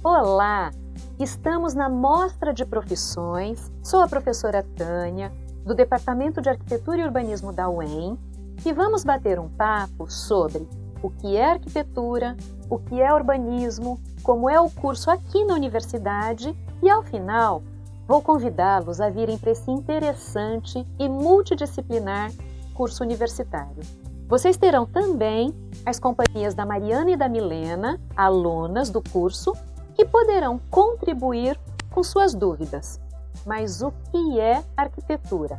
Olá! Estamos na Mostra de Profissões. Sou a professora Tânia, do Departamento de Arquitetura e Urbanismo da UEM, e vamos bater um papo sobre o que é arquitetura, o que é urbanismo, como é o curso aqui na universidade e, ao final, vou convidá-los a virem para esse interessante e multidisciplinar curso universitário. Vocês terão também as companhias da Mariana e da Milena, alunas do curso, que poderão contribuir com suas dúvidas. Mas o que é arquitetura?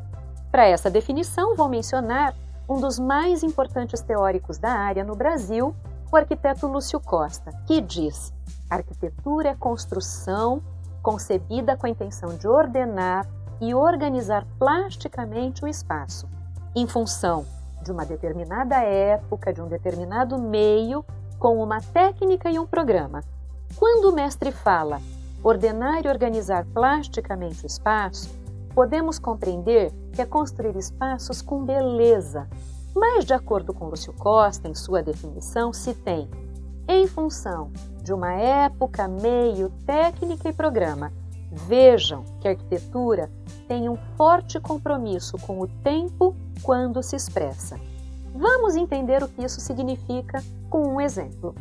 Para essa definição, vou mencionar um dos mais importantes teóricos da área no Brasil, o arquiteto Lúcio Costa, que diz: arquitetura é construção concebida com a intenção de ordenar e organizar plasticamente o espaço, em função de uma determinada época, de um determinado meio, com uma técnica e um programa. Quando o mestre fala ordenar e organizar plasticamente o espaço, podemos compreender que é construir espaços com beleza. Mas, de acordo com Lúcio Costa, em sua definição, se tem, em função de uma época, meio, técnica e programa. Vejam que a arquitetura tem um forte compromisso com o tempo quando se expressa. Vamos entender o que isso significa com um exemplo.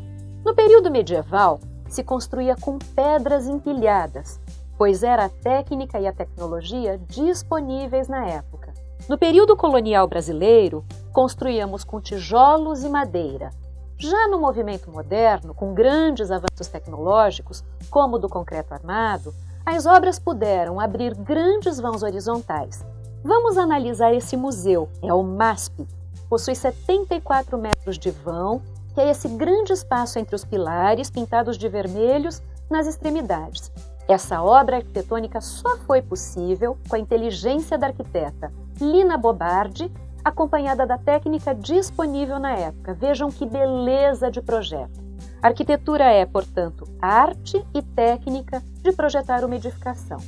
No período medieval, se construía com pedras empilhadas, pois era a técnica e a tecnologia disponíveis na época. No período colonial brasileiro, construíamos com tijolos e madeira. Já no movimento moderno, com grandes avanços tecnológicos, como o do concreto armado, as obras puderam abrir grandes vãos horizontais. Vamos analisar esse museu, é o MASP. Possui 74 metros de vão, que é esse grande espaço entre os pilares, pintados de vermelhos nas extremidades. Essa obra arquitetônica só foi possível com a inteligência da arquiteta Lina Bobardi, acompanhada da técnica disponível na época. Vejam que beleza de projeto. A arquitetura é, portanto, arte e técnica de projetar uma edificação.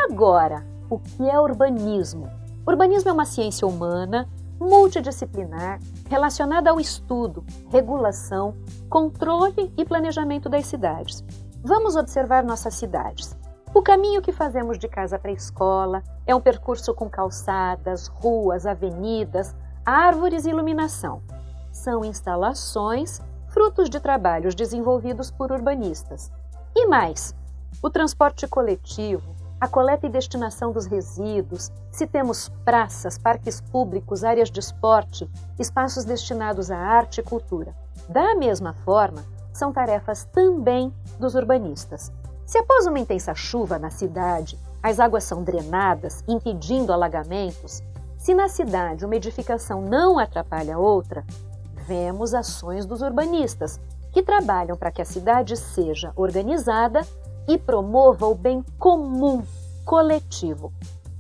Agora, o que é urbanismo? Urbanismo é uma ciência humana, multidisciplinar, relacionada ao estudo, regulação, controle e planejamento das cidades. Vamos observar nossas cidades. O caminho que fazemos de casa para a escola é um percurso com calçadas, ruas, avenidas, árvores e iluminação. São instalações, frutos de trabalhos desenvolvidos por urbanistas. E mais, o transporte coletivo, a coleta e destinação dos resíduos, se temos praças, parques públicos, áreas de esporte, espaços destinados à arte e cultura. Da mesma forma, são tarefas também dos urbanistas. Se após uma intensa chuva na cidade, as águas são drenadas, impedindo alagamentos, se na cidade uma edificação não atrapalha a outra, vemos ações dos urbanistas, que trabalham para que a cidade seja organizada e promova o bem comum, coletivo.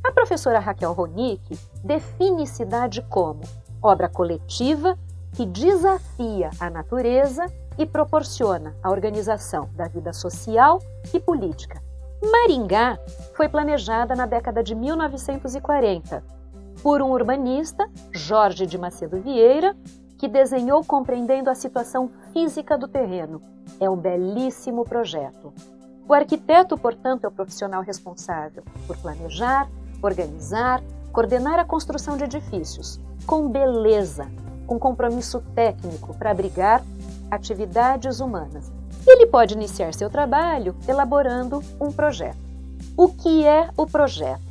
A professora Raquel Ronick define cidade como obra coletiva que desafia a natureza e proporciona a organização da vida social e política. Maringá foi planejada na década de 1940 por um urbanista, Jorge de Macedo Vieira, que desenhou compreendendo a situação física do terreno. É um belíssimo projeto. O arquiteto, portanto, é o profissional responsável por planejar, organizar, coordenar a construção de edifícios, com beleza, com compromisso técnico para abrigar atividades humanas. Ele pode iniciar seu trabalho elaborando um projeto. O que é o projeto?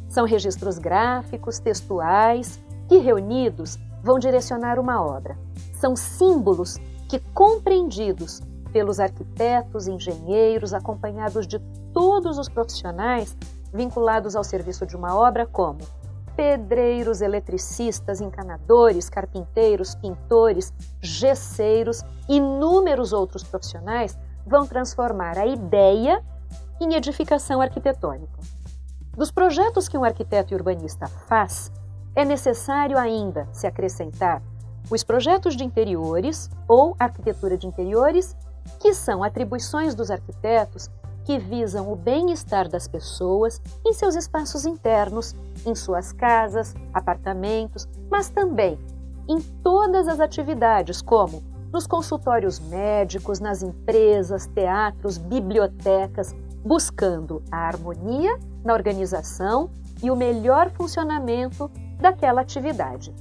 São registros gráficos, textuais, que reunidos vão direcionar uma obra. São símbolos que, compreendidos pelos arquitetos, engenheiros, acompanhados de todos os profissionais vinculados ao serviço de uma obra, como pedreiros, eletricistas, encanadores, carpinteiros, pintores, gesseiros e inúmeros outros profissionais, vão transformar a ideia em edificação arquitetônica. Dos projetos que um arquiteto e urbanista faz, é necessário ainda se acrescentar os projetos de interiores ou arquitetura de interiores, que são atribuições dos arquitetos que visam o bem-estar das pessoas em seus espaços internos, em suas casas, apartamentos, mas também em todas as atividades, como nos consultórios médicos, nas empresas, teatros, bibliotecas, buscando a harmonia na organização e o melhor funcionamento daquela atividade.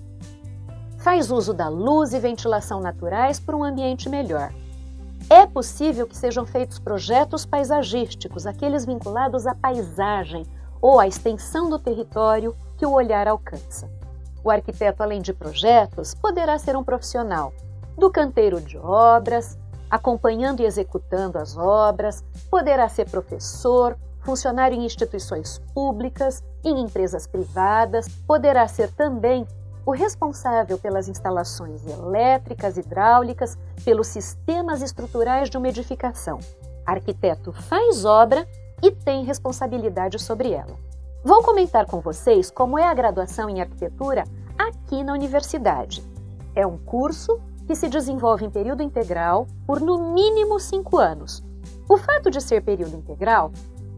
Faz uso da luz e ventilação naturais para um ambiente melhor. É possível que sejam feitos projetos paisagísticos, aqueles vinculados à paisagem ou à extensão do território que o olhar alcança. O arquiteto, além de projetos, poderá ser um profissional do canteiro de obras, acompanhando e executando as obras, poderá ser professor, funcionário em instituições públicas, em empresas privadas, poderá ser também o responsável pelas instalações elétricas, hidráulicas, pelos sistemas estruturais de uma edificação. Arquiteto faz obra e tem responsabilidade sobre ela. Vou comentar com vocês como é a graduação em arquitetura aqui na universidade. É um curso que se desenvolve em período integral por no mínimo 5 anos. O fato de ser período integral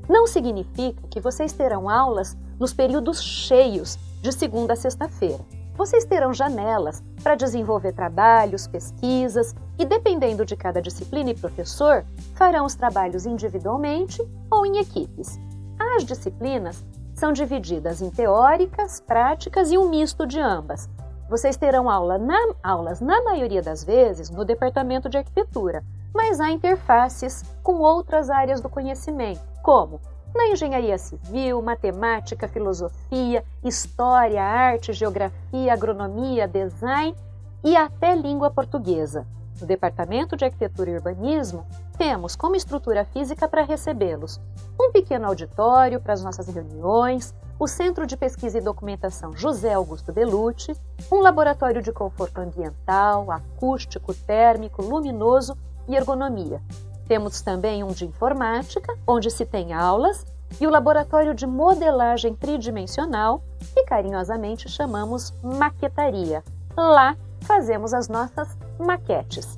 não significa que vocês terão aulas nos períodos cheios de segunda a sexta-feira. Vocês terão janelas para desenvolver trabalhos, pesquisas e, dependendo de cada disciplina e professor, farão os trabalhos individualmente ou em equipes. As disciplinas são divididas em teóricas, práticas e um misto de ambas. Vocês terão aulas, na maioria das vezes, no departamento de arquitetura, mas há interfaces com outras áreas do conhecimento, como na engenharia civil, matemática, filosofia, história, arte, geografia, agronomia, design e até língua portuguesa. No departamento de arquitetura e urbanismo, temos como estrutura física para recebê-los um pequeno auditório para as nossas reuniões, o Centro de Pesquisa e Documentação José Augusto Belucci, um laboratório de conforto ambiental, acústico, térmico, luminoso e ergonomia. Temos também um de informática, onde se tem aulas, e o laboratório de modelagem tridimensional, que carinhosamente chamamos maquetaria. Lá fazemos as nossas maquetes.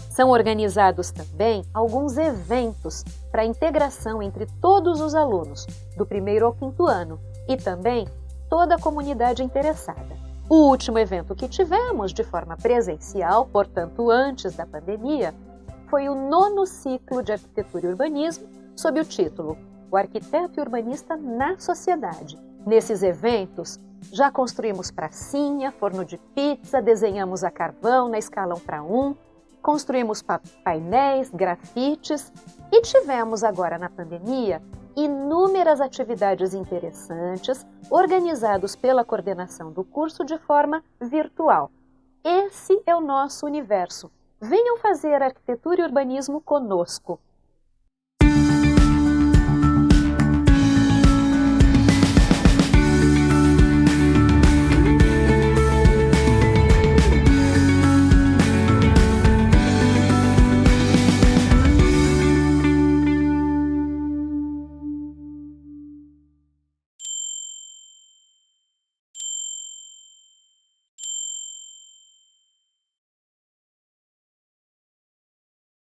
São organizados também alguns eventos para a integração entre todos os alunos, do 1º ao 5º ano, e também toda a comunidade interessada. O último evento que tivemos de forma presencial, portanto antes da pandemia, foi o 9º ciclo de Arquitetura e Urbanismo, sob o título O Arquiteto e Urbanista na Sociedade. Nesses eventos, já construímos pracinha, forno de pizza, desenhamos a carvão na escala 1:1, construímos painéis, grafites e tivemos agora na pandemia inúmeras atividades interessantes organizados pela coordenação do curso de forma virtual. Esse é o nosso universo. Venham fazer arquitetura e urbanismo conosco.